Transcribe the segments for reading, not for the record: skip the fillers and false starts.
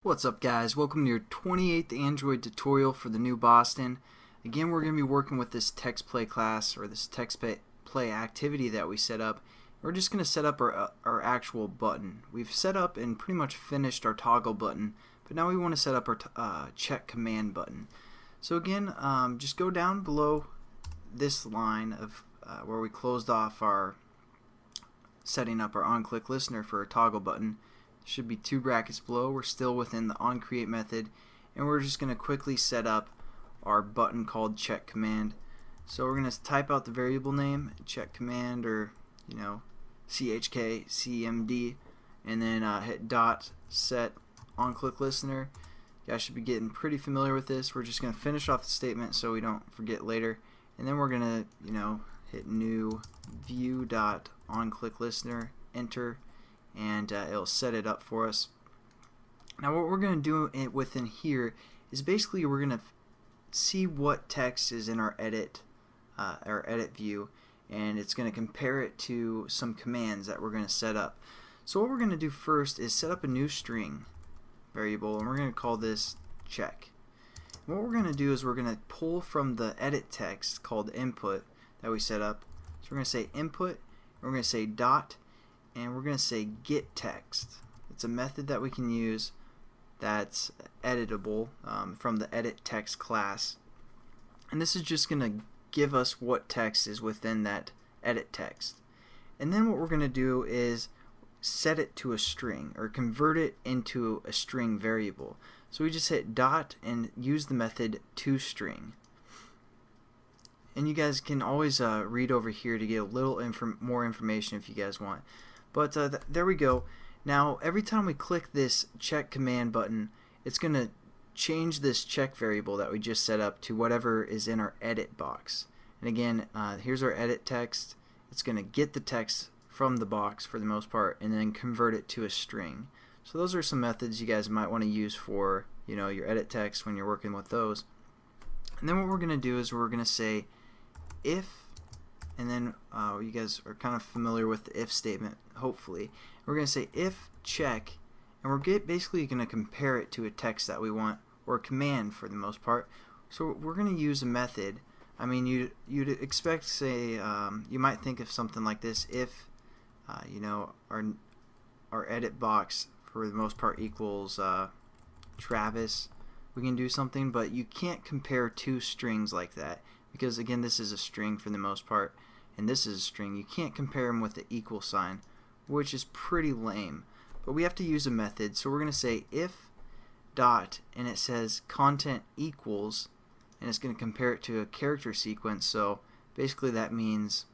What's up, guys? Welcome to your 28th Android tutorial for the new Boston. Again, we're going to be working with this text play class, or this text play activity that we set up. We're just going to set up our actual button. We've set up and pretty much finished our toggle button, but now we want to set up our check command button. So again, just go down below this line of where we closed off our setting up our onClick listener for a toggle button. Should be 2 brackets below. We're still within the onCreate method, and we're just going to quickly set up our button called check command. So we're going to type out the variable name, check command, or chk cmd, and then hit dot set onClick listener. You guys should be getting pretty familiar with this. We're just going to finish off the statement so we don't forget later, and then we're going to hit new view dot onClick listener, enter, and it'll set it up for us. Now what we're going to do within here is basically we're going to see what text is in our edit view, and it's going to compare it to some commands that we're going to set up. So what we're going to do first is set up a new string variable, and we're going to call this check. And what we're going to do is we're going to pull from the edit text called input that we set up. So we're going to say input, and we're going to say dot, and we're going to say get text. It's a method that we can use that's editable from the edit text class, and this is just going to give us what text is within that edit text. And then what we're going to do is set it to a string, or convert it into a string variable. So we just hit dot and use the method toString. And you guys can always read over here to get a little more information if you guys want. But there we go. Now every time we click this check command button, it's going to change this check variable that we just set up to whatever is in our edit box. And again, here's our edit text. It's going to get the text from the box for the most part and then convert it to a string. So those are some methods you guys might want to use for your edit text when you're working with those. And then what we're going to do is we're going to say if, and then you guys are kind of familiar with the if statement, hopefully. We're going to say if check, and we're basically going to compare it to a text that we want, or a command for the most part. So we're going to use a method. I mean, you'd expect, say, you might think of something like this: if our edit box for the most part equals Travis, we can do something, but you can't compare two strings like that, because again, this is a string for the most part, and this is a string. You can't compare them with the equal sign, which is pretty lame. But we have to use a method, so we're going to say if dot, and it says content equals, and it's going to compare it to a character sequence. So basically that means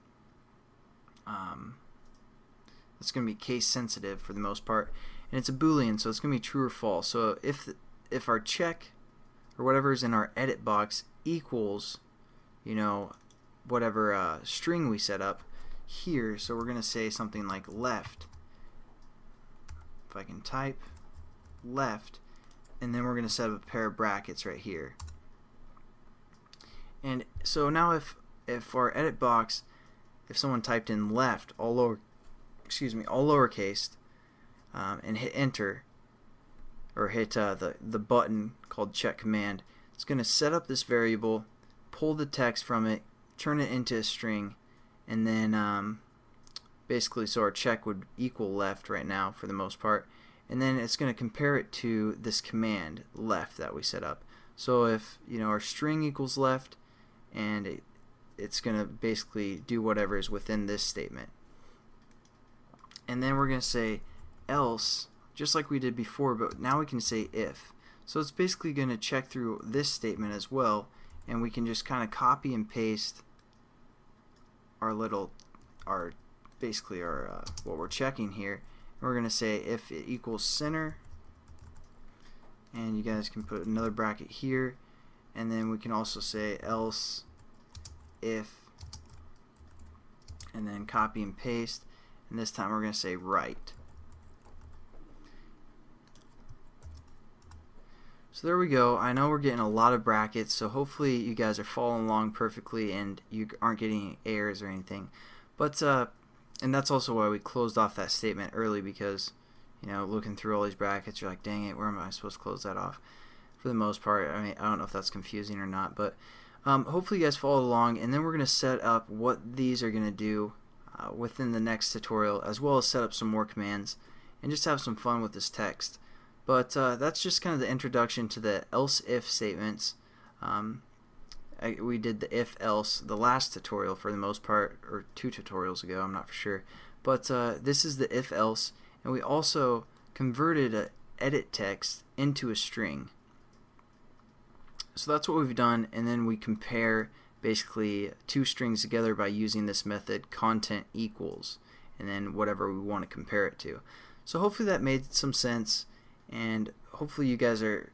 it's going to be case sensitive for the most part, and it's a boolean, so it's going to be true or false. So if our check or whatever is in our edit box equals whatever string we set up here, so we're going to say something like left. If I can type left, and then we're going to set up a pair of brackets right here. And so now if our edit box, if someone typed in left all lowercase, and hit enter, or hit the button called check command, it's going to set up this variable, pull the text from it, turn it into a string, and then basically so our check would equal left right now for the most part, and then it's going to compare it to this command left that we set up. So if our string equals left, and it's going to basically do whatever is within this statement. And then we're going to say else, just like we did before, but now we can say if. So it's basically going to check through this statement as well, and we can just kind of copy and paste basically our what we're checking here. And we're going to say if it equals center, and you guys can put another bracket here, and then we can also say else if, and then copy and paste, and this time we're going to say right. So there we go. I know we're getting a lot of brackets, so hopefully you guys are following along perfectly and you aren't getting errors or anything. But and that's also why we closed off that statement early, because you know, looking through all these brackets, you're like, dang it, where am I supposed to close that off? For the most part, I mean, I don't know if that's confusing or not, but hopefully you guys followed along, and then we're going to set up what these are going to do within the next tutorial, as well as set up some more commands and just have some fun with this text. But that's just kind of the introduction to the else-if statements. We did the if-else the last tutorial for the most part, or 2 tutorials ago, I'm not for sure. But this is the if-else, and we also converted a edit text into a string. So that's what we've done, and then we compare basically 2 strings together by using this method content equals, and then whatever we want to compare it to. So hopefully that made some sense, and hopefully you guys are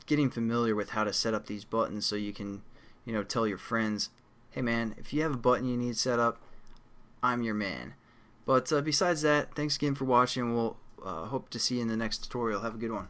getting familiar with how to set up these buttons so you can, you know, tell your friends, hey man, if you have a button you need set up, I'm your man. But besides that, thanks again for watching. We'll hope to see you in the next tutorial. Have a good one.